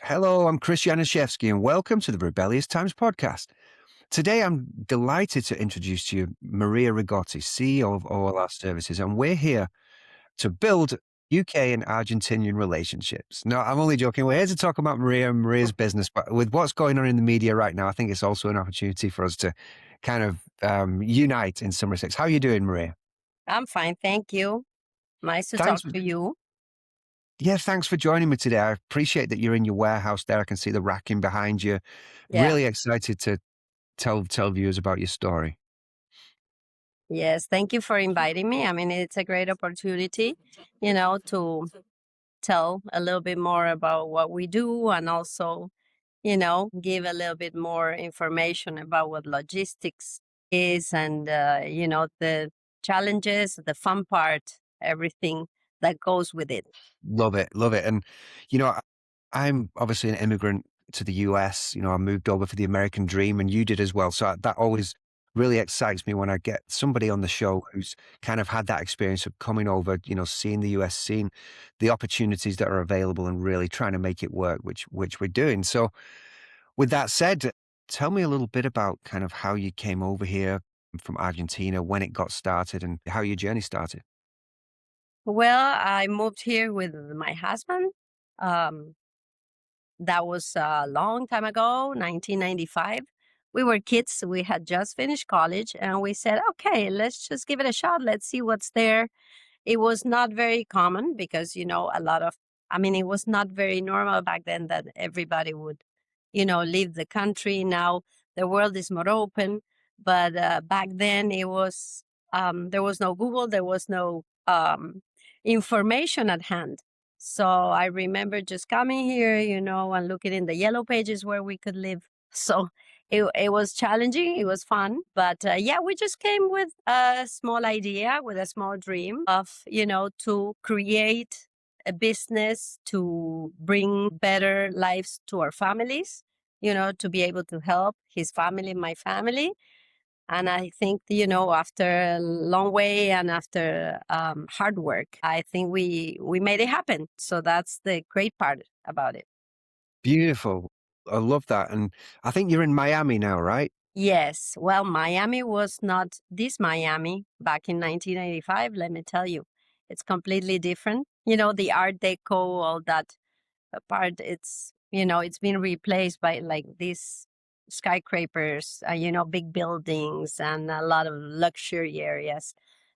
Hello, I'm Chris Januszewski, and welcome to the Rebellious Times Podcast. Today, I'm delighted to introduce to you Maria Rigotti, CEO of OLR Services, and we're here to build UK and Argentinian relationships. No, I'm only joking. We're here to talk about Maria and Maria's business, but with what's going on in the media right now, I think it's also an opportunity for us to kind of unite in some respects. How are you doing, Maria? I'm fine, thank you. Nice to talk Thanks. to you. Yeah, thanks for joining me today. I appreciate that you're in your warehouse there. I can see the racking behind you. Yeah. Really excited to tell viewers about your story. Yes, thank you for inviting me. I mean, it's a great opportunity, to tell a little bit more about what we do and also, give a little bit more information about what logistics is and, the challenges, the fun part, everything that goes with it. Love it, love it. And you know, I'm obviously an immigrant to the US. I moved over for the American dream, and you did as well. So that always really excites me when I get somebody on the show who's kind of had that experience of coming over, seeing the US, seeing the opportunities that are available, and really trying to make it work, which we're doing. So, with that said, tell me a little bit about kind of how you came over here from Argentina, when it got started, and how your journey started. Well, I moved here with my husband. Um, That was a long time ago, 1995. We were kids. We had just finished college and we said, okay, let's just give it a shot. Let's see what's there. It was not very common because, it was not very normal back then that everybody would, leave the country. Now the world is more open. But back then there was no Google, there was no information at hand. So I remember just coming here, and looking in the yellow pages where we could live. So it was challenging. It was fun. But yeah, we just came with a small idea, with a small dream of, to create a business to bring better lives to our families, to be able to help his family, my family. And I think, after a long way and after hard work, I think we made it happen. So that's the great part about it. Beautiful. I love that. And I think you're in Miami now, right? Yes. Well, Miami was not this Miami back in 1985. Let me tell you, it's completely different. The Art Deco, all that part, it's been replaced by like these skyscrapers, big buildings and a lot of luxury areas.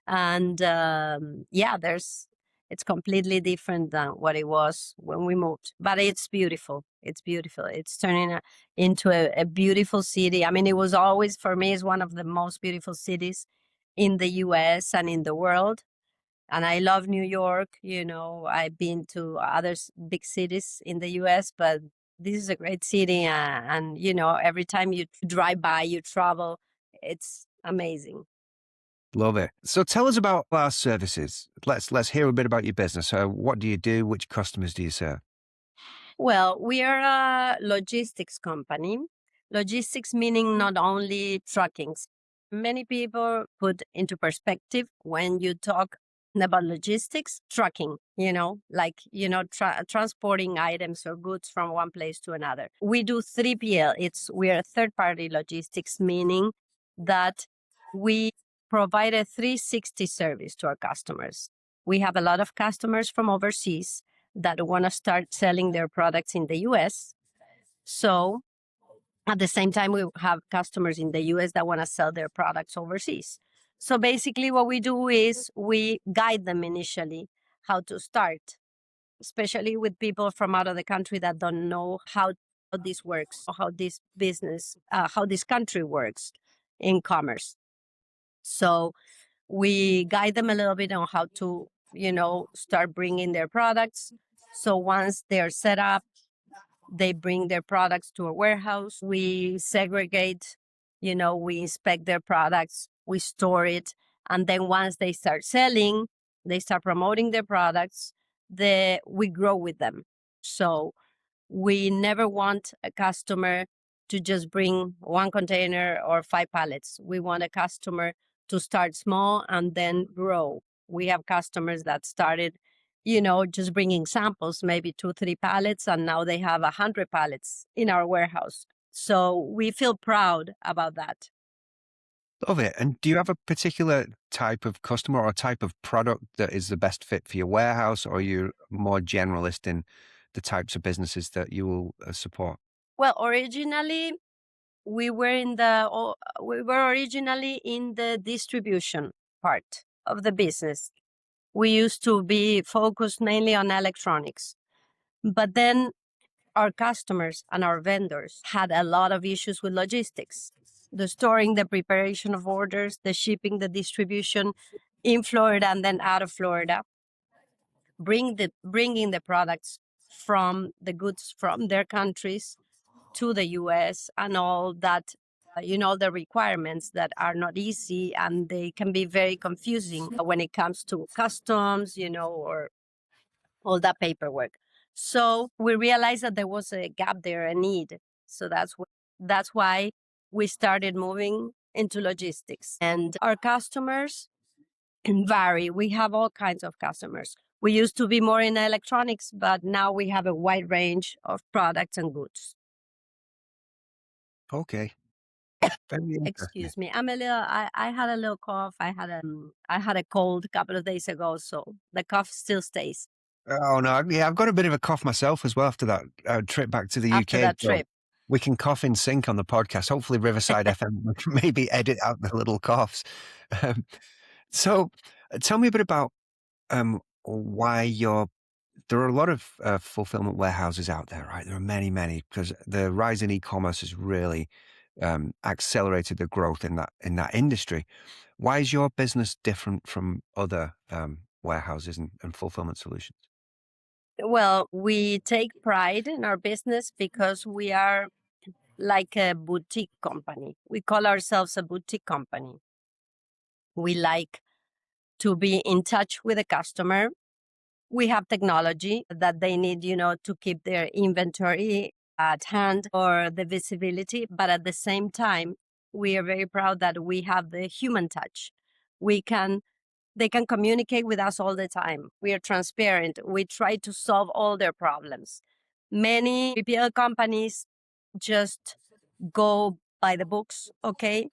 And yeah, it's completely different than what it was when we moved, but it's beautiful. It's beautiful. It's turning into a beautiful city. I mean, it was always, for me, is one of the most beautiful cities in the US and in the world. And I love New York. I've been to other big cities in the US, but this is a great city. And, every time you drive by, you travel, it's amazing. Love it. So tell us about our services. Let's hear a bit about your business. What do you do? Which customers do you serve? Well, we are a logistics company. Logistics meaning not only trucking. Many people put into perspective when you talk about logistics, trucking, transporting items or goods from one place to another. We do 3PL. We are third party logistics, meaning that we provide a 360 service to our customers. We have a lot of customers from overseas that want to start selling their products in the US. So at the same time, we have customers in the US that want to sell their products overseas. So basically, what we do is we guide them initially how to start, especially with people from out of the country that don't know how this works, or how this business, how this country works in commerce. So we guide them a little bit on how to, start bringing their products. So once they're set up, they bring their products to a warehouse. We segregate, we inspect their products, we store it. And then once they start selling, they start promoting their products, we grow with them. So we never want a customer to just bring one container or 5 pallets. We want a customer to start small and then grow. We have customers that started just bringing samples, maybe 2-3 pallets, and now they have 100 pallets in our warehouse. So we feel proud about that. Love it. And do you have a particular type of customer or type of product that is the best fit for your warehouse, or are you more generalist in the types of businesses that you will support? Well, originally we were originally in the distribution part of the business. We used to be focused mainly on electronics, but then our customers and our vendors had a lot of issues with logistics, the storing, the preparation of orders, the shipping, the distribution in Florida and then out of Florida, bringing the products from the goods from their countries to the US, and all that, the requirements that are not easy, and they can be very confusing when it comes to customs, or all that paperwork. So we realized that there was a gap there, a need. So that's why we started moving into logistics. And our customers vary. We have all kinds of customers. We used to be more in electronics, but now we have a wide range of products and goods. Okay. Very interesting. Excuse me. I had a little cough. I had a cold a couple of days ago, so the cough still stays Oh no, yeah, I've got a bit of a cough myself as well after that trip back to the after UK. that So trip. we can cough in sync on the podcast. Hopefully, Riverside FM we can maybe edit out the little coughs. Um, so, tell me a bit about why there are a lot of fulfillment warehouses out there, right? There are many, many, because the rise in e-commerce has really accelerated the growth in that industry. Why is your business different from other warehouses and fulfillment solutions? Well, we take pride in our business because we are like a boutique company. We call ourselves a boutique company. We like to be in touch with the customer. We have technology that they need, to keep their inventory at hand or the visibility. But at the same time, we are very proud that we have the human touch. They can communicate with us all the time. We are transparent. We try to solve all their problems. Many BPL companies just go by the books, okay?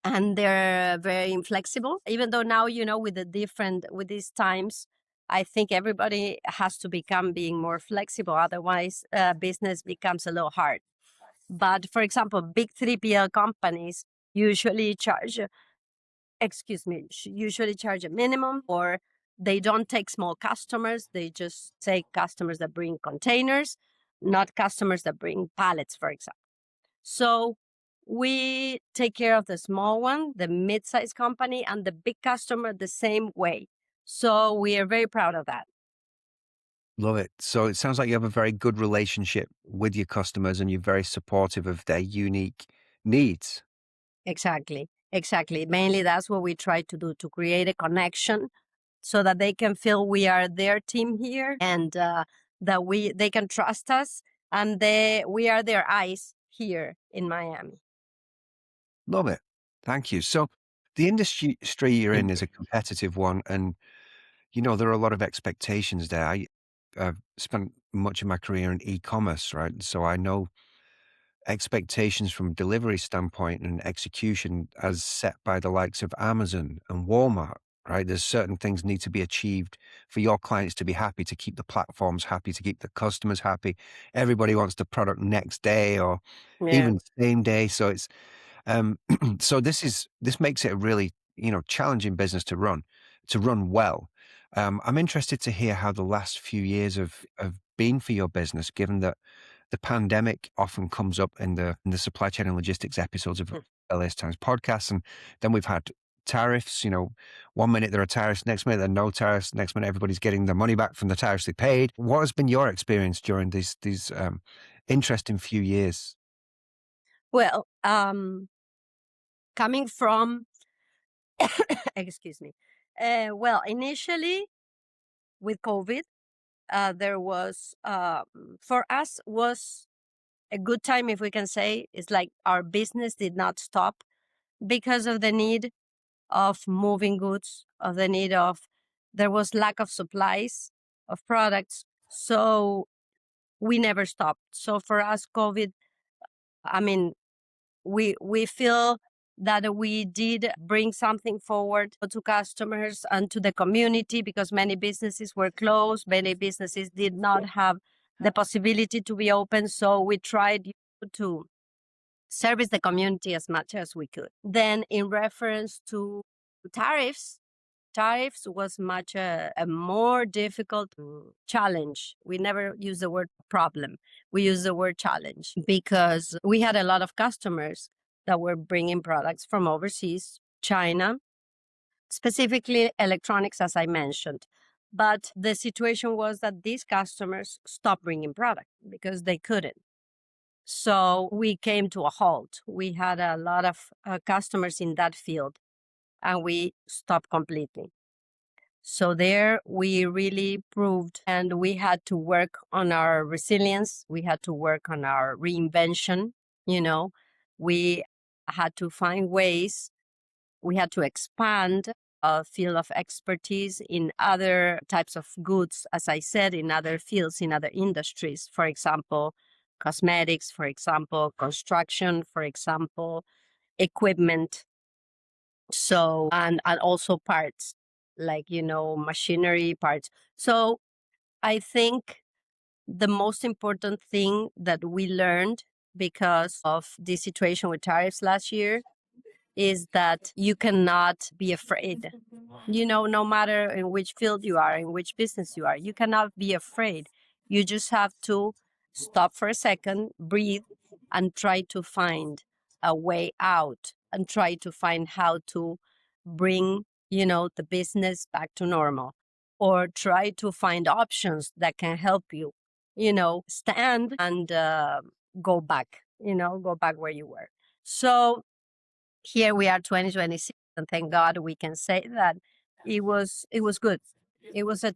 And they're very inflexible. Even though now, with these times, I think everybody has to become being more flexible. Otherwise, business becomes a little hard. But for example, big 3PL companies usually charge a minimum, or they don't take small customers. They just take customers that bring containers, not customers that bring pallets, for example. So we take care of the small one, the mid-sized company, and the big customer the same way. So we are very proud of that. Love it. So it sounds like you have a very good relationship with your customers and you're very supportive of their unique needs. Exactly. Mainly that's what we try to do, to create a connection so that they can feel we are their team here, and that they can trust us, and we are their eyes here in Miami. Love it. Thank you. So the industry you're in is a competitive one, and there are a lot of expectations there. I've spent much of my career in e-commerce, right? So I know expectations from delivery standpoint and execution as set by the likes of Amazon and Walmart, right? There's certain things need to be achieved for your clients to be happy, to keep the platforms happy, to keep the customers happy. Everybody wants the product next day or Yeah. even same day. So it's so this makes it a really challenging business to run well. I'm interested to hear how the last few years have been for your business, given that the pandemic often comes up in the supply chain and logistics episodes of Rebellious Times Podcast, and then we've had tariffs. 1 minute there are tariffs, next minute there are no tariffs, next minute everybody's getting their money back from the tariffs they paid. What has been your experience during these interesting few years? Well, coming from, excuse me. Well, initially with COVID, there was, for us, was a good time, if we can say. It's like our business did not stop because of the need of moving goods, of the need of There was lack of supplies of products. So we never stopped. So for us, COVID, I mean, we feel that we did bring something forward to customers and to the community, because many businesses were closed. Many businesses did not have the possibility to be open. So we tried to service the community as much as we could. Then in reference to tariffs was much a more difficult challenge. We never use the word problem. We use the word challenge because we had a lot of customers that were bringing products from overseas, China, specifically electronics, as I mentioned. But the situation was that these customers stopped bringing product because they couldn't. So we came to a halt. We had a lot of customers in that field, and we stopped completely. So there we really proved, and we had to work on our resilience. We had to work on our reinvention. We had to find ways. We had to expand a field of expertise in other types of goods, as I said, in other fields, in other industries. For example, cosmetics, for example, construction, for example, equipment. So, and also parts, like, machinery parts. So I think the most important thing that we learned because of the situation with tariffs last year is that you cannot be afraid. No matter in which field you are, in which business you are, you cannot be afraid. You just have to stop for a second, breathe, and try to find a way out, and try to find how to bring, the business back to normal, or try to find options that can help you, stand and go back, go back where you were. So here we are, 2026, and thank God we can say that it was good. It was a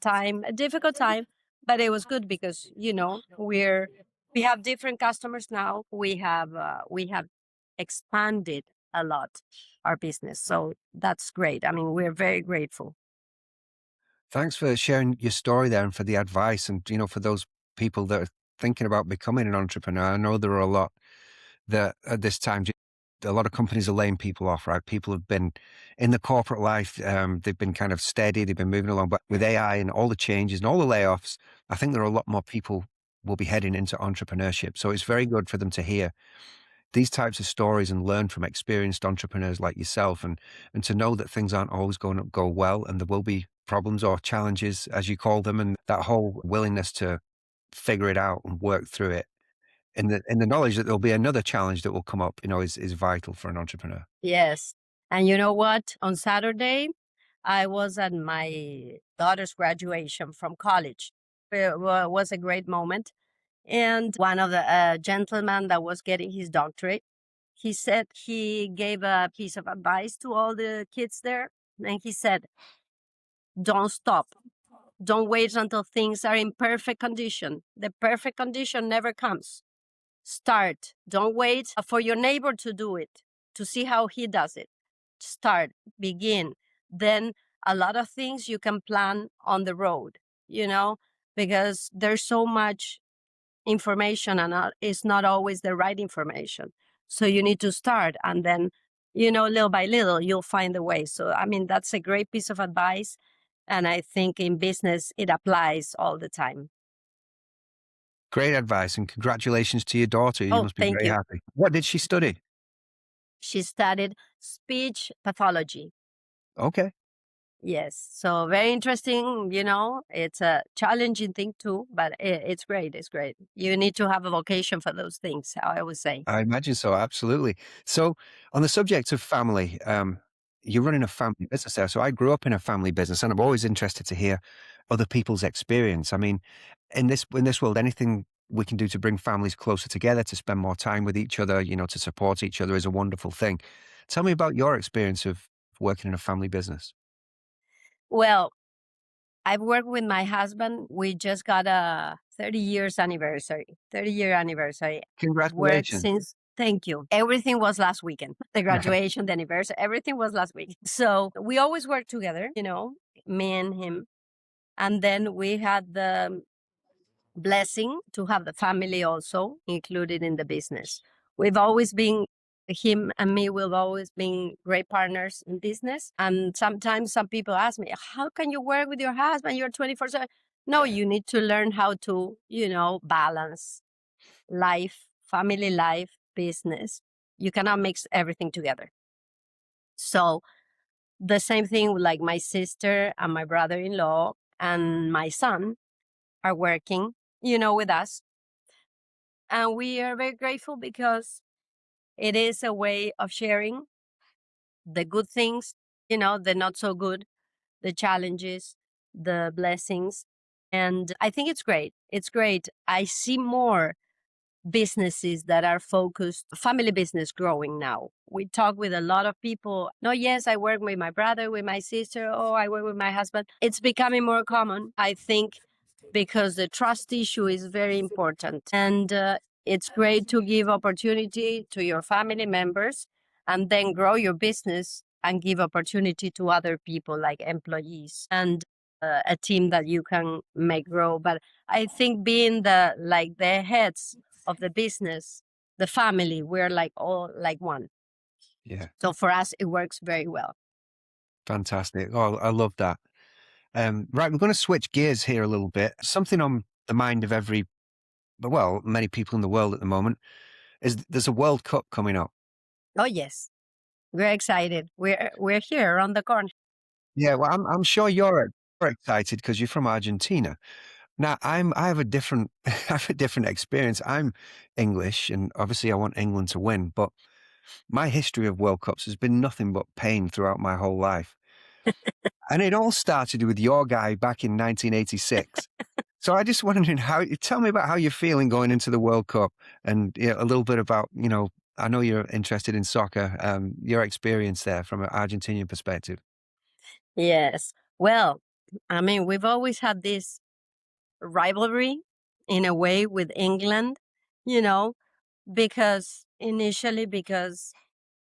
difficult time, but it was good because we have different customers now. We have expanded a lot our business, so that's great. I mean, we're very grateful. Thanks for sharing your story there and for the advice. And, for those people that are thinking about becoming an entrepreneur, I know there are a lot that at this time, a lot of companies are laying people off, right? People have been in the corporate life. They've been kind of steady. They've been moving along. But with AI and all the changes and all the layoffs, I think there are a lot more people will be heading into entrepreneurship. So it's very good for them to hear these types of stories and learn from experienced entrepreneurs like yourself, and to know that things aren't always going to go well, and there will be problems or challenges, as you call them, and that whole willingness to figure it out and work through it, in the knowledge that there'll be another challenge that will come up, is vital for an entrepreneur. Yes. And you know what? On Saturday, I was at my daughter's graduation from college. It was a great moment. And one of the gentlemen that was getting his doctorate, he said he gave a piece of advice to all the kids there. And he said, don't stop. Don't wait until things are in perfect condition. The perfect condition never comes. Start. Don't wait for your neighbor to do it, to see how he does it. Start. Begin. Then a lot of things you can plan on the road, because there's so much information, and it's not always the right information. So you need to start, and then, little by little, you'll find the way. So, I mean, that's a great piece of advice. And I think in business, it applies all the time. Great advice, and congratulations to your daughter. You must be thank very you. happy. What did she study? She studied speech pathology. Okay. Yes. So very interesting, it's a challenging thing too, but it's great. It's great. You need to have a vocation for those things, I would say. I imagine so, absolutely. So on the subject of family, you're running a family business there. So I grew up in a family business, and I'm always interested to hear other people's experience. I mean, in this world, anything we can do to bring families closer together, to spend more time with each other, to support each other is a wonderful thing. Tell me about your experience of working in a family business. Well, I've worked with my husband. We just got a 30-year anniversary. Worked Congratulations. since. Thank you. Everything was last weekend. The graduation, the anniversary, everything was last week. So we always work together, me and him. And then we had the blessing to have the family also included in the business. We've always been, him and me, we've always been great partners in business. And sometimes some people ask me, how can you work with your husband? You're 24/7. No, you need to learn how to, balance life, family life, business. You cannot mix everything together. So the same thing with like my sister and my brother-in-law and my son are working, with us. And we are very grateful because it is a way of sharing the good things, the not so good, the challenges, the blessings. And I think it's great. It's great. I see more businesses that are focused, family business growing now. We talk with a lot of people. No, yes, I work with my brother, with my sister. Oh, I work with my husband. It's becoming more common, I think, because the trust issue is very important. And it's great to give opportunity to your family members and then grow your business and give opportunity to other people like employees and a team that you can make grow. But I think being the heads of the business, the family, we're like all like one. Yeah. So for us, it works very well. Fantastic. Oh, I love that. Right, we're going to switch gears here a little bit. Something on the mind of many people in the world at the moment is there's a World Cup coming up. Oh yes, we're excited. We're here around the corner. Yeah, well, I'm sure you're excited because you're from Argentina. Now, I have a different I have a different experience. I'm English, and obviously, I want England to win. But my history of World Cups has been nothing but pain throughout my whole life. And it all started with your guy back in 1986. So I just wondering tell me about how you're feeling going into the World Cup and a little bit about, I know you're interested in soccer, your experience there from an Argentinian perspective. Yes. Well, I mean, we've always had this rivalry in a way with England, you know, because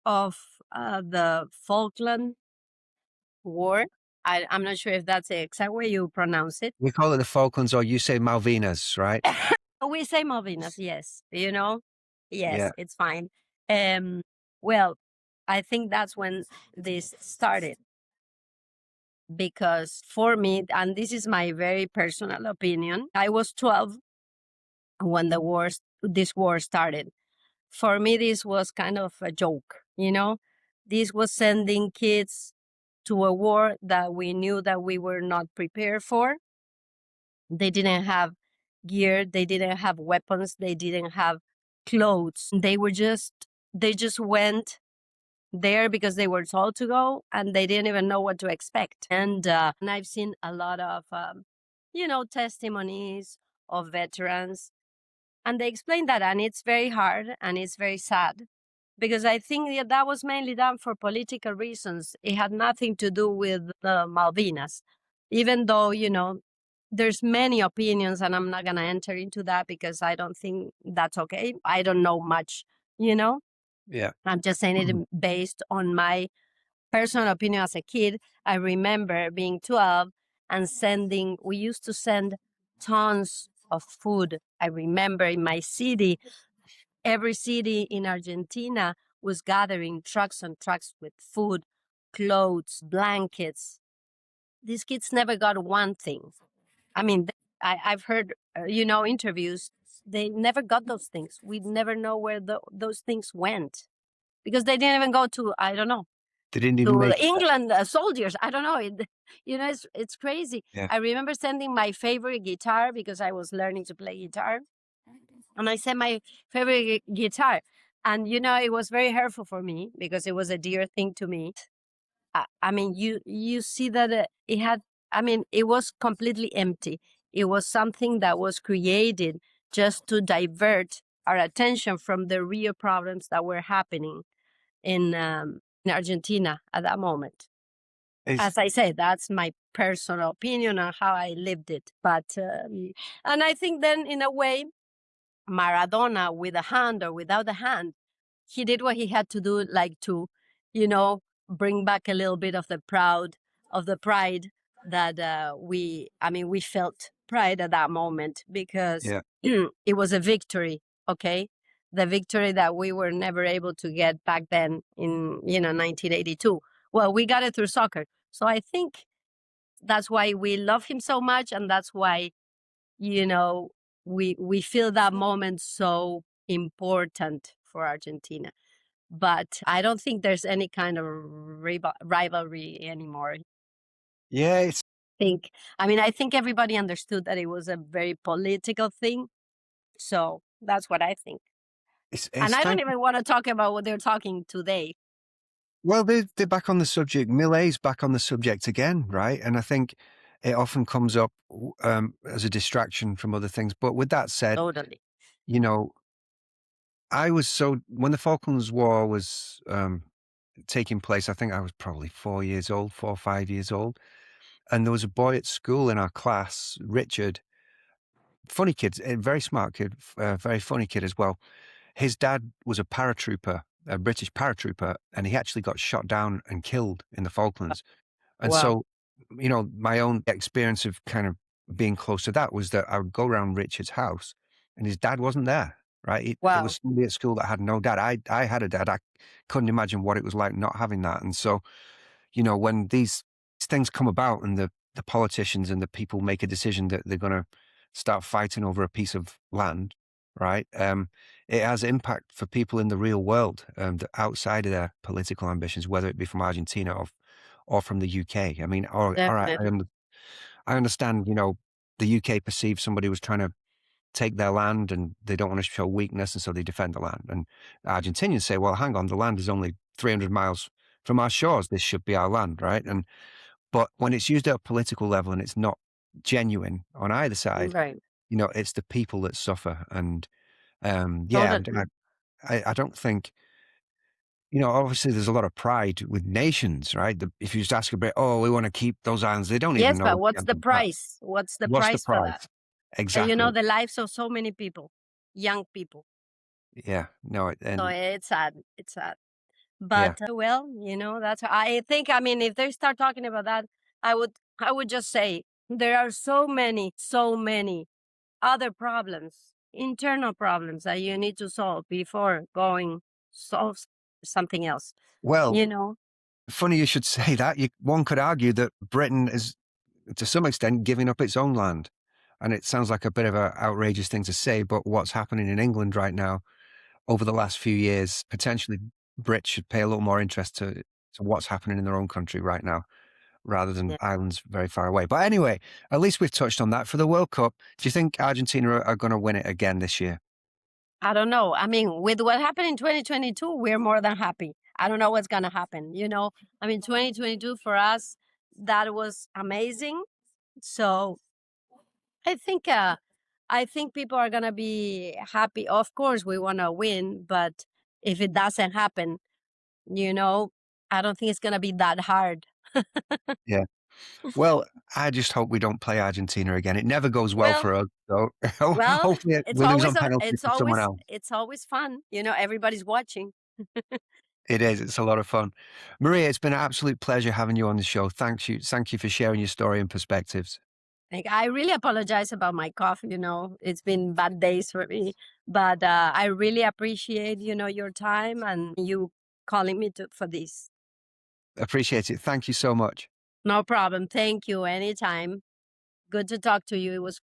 of the Falkland War. I'm not sure if that's the exact way you pronounce it. We call it the Falklands, or you say Malvinas, right? We say Malvinas, yes. Yes, Yeah. it's fine. Um, well, I think that's when this started because for me, and this is my very personal opinion, I was 12 when this war started. For me, this was kind of a joke. This was sending kids to a war that we knew that we were not prepared for. They didn't have gear, they didn't have weapons, they didn't have clothes. They just went there because they were told to go and they didn't even know what to expect. And I've seen a lot of, testimonies of veterans and they explain that. And it's very hard and it's very sad because I think that was mainly done for political reasons. It had nothing to do with the Malvinas, even though, there's many opinions and I'm not going to enter into that because I don't think that's okay. I don't know much, you know. Yeah. I'm just saying it based on my personal opinion as a kid. I remember being 12 and we used to send tons of food. I remember in my city, every city in Argentina was gathering trucks and trucks with food, clothes, blankets. These kids never got one thing. I mean, I've heard, interviews. They never got those things. We never know where those things went because they didn't even go to, I don't know, They didn't even to make it. England soldiers. I don't know. It's crazy. Yeah. I remember sending my favorite guitar because I was learning to play guitar. And I sent my favorite guitar. And, it was very hurtful for me because it was a dear thing to me. I mean, you see that it was completely empty. It was something that was created just to divert our attention from the real problems that were happening in Argentina at that moment. As I said, that's my personal opinion on how I lived it. But and I think then, in a way, Maradona, with a hand or without a hand, he did what he had to do, like to, bring back a little bit of the pride that we felt pride at that moment because Yeah. it was a victory. Okay, the victory that we were never able to get back then in 1982. Well, we got it through soccer. So I think that's why we love him so much, and that's why you know we feel that moment so important for Argentina. But I don't think there's any kind of rivalry anymore. Yeah, it's think I think everybody understood that it was a very political thing. So that's what I think. it's And it's I don't kind of even want to talk about what they're talking today. well, they're back on the subject. Milei's back on the subject again, right? And I think it often comes up as a distraction from other things. But with that said, Totally. you know, when the Falklands War was taking place, I think I was probably 4 years old, 4 or 5 years old. And there was a boy at school in our class, Richard, funny kid, a very smart kid, very funny kid as well. His dad was a paratrooper, a British paratrooper, and he actually got shot down and killed in the Falklands. And Wow. so, my own experience of kind of being close to that was that I would go around Richard's house and his dad wasn't there, right? It Wow. was somebody at school that had no dad. I had a dad. I couldn't imagine what it was like not having that. And so, when these things come about and the politicians and the people make a decision that they're going to start fighting over a piece of land, right? It has impact for people in the real world, that outside of their political ambitions, whether it be from Argentina or from the UK. I mean, all right, Definitely. I understand, the UK perceives somebody was trying to take their land and they don't want to show weakness, and so they defend the land. And Argentinians say, well, hang on, the land is only 300 miles from our shores. This should be our land, right? But when it's used at a political level and it's not genuine on either side, Right. it's the people that suffer. And yeah, Totally. I don't think, obviously there's a lot of pride with nations, right? If you just ask a bit, oh, we want to keep those islands, they don't even Yes, know but the what's the chances of that. price? What's the What's the price for that? price? Exactly. The lives of so many people, young people. Yeah. No, So and it's sad. It's sad. yeah. But well, that's I think. If they start talking about that, I would just say there are so many other problems, internal problems that you need to solve before going solve something else. Well, You know, funny you should say that. One could argue that Britain is, to some extent, giving up its own land. And it sounds like a bit of an outrageous thing to say, but what's happening in England right now over the last few years, potentially Brits should pay a little more interest to what's happening in their own country right now, rather than yeah. islands very far away. But anyway, at least we've touched on that. For the World Cup, do you think Argentina are going to win it again this year? I don't know. With what happened in 2022, we're more than happy. I don't know what's gonna happen. 2022 for us, that was amazing. So I think people are gonna be happy. Of course, we want to win, but if it doesn't happen, you know, I don't think it's gonna be that hard. Yeah. Well, I just hope we don't play Argentina again. It never goes well Well, for us. So well, hopefully it's we lose always on penalties it's to someone always else. it's always fun. Everybody's watching. It is. It's a lot of fun. Maria, it's been an absolute pleasure having you on the show. Thank you for sharing your story and perspectives. I really apologize about my cough. It's been bad days for me, but I really appreciate your time and you calling me for this. Appreciate it. Thank you so much. No problem. Thank you. Anytime. Good to talk to you. It was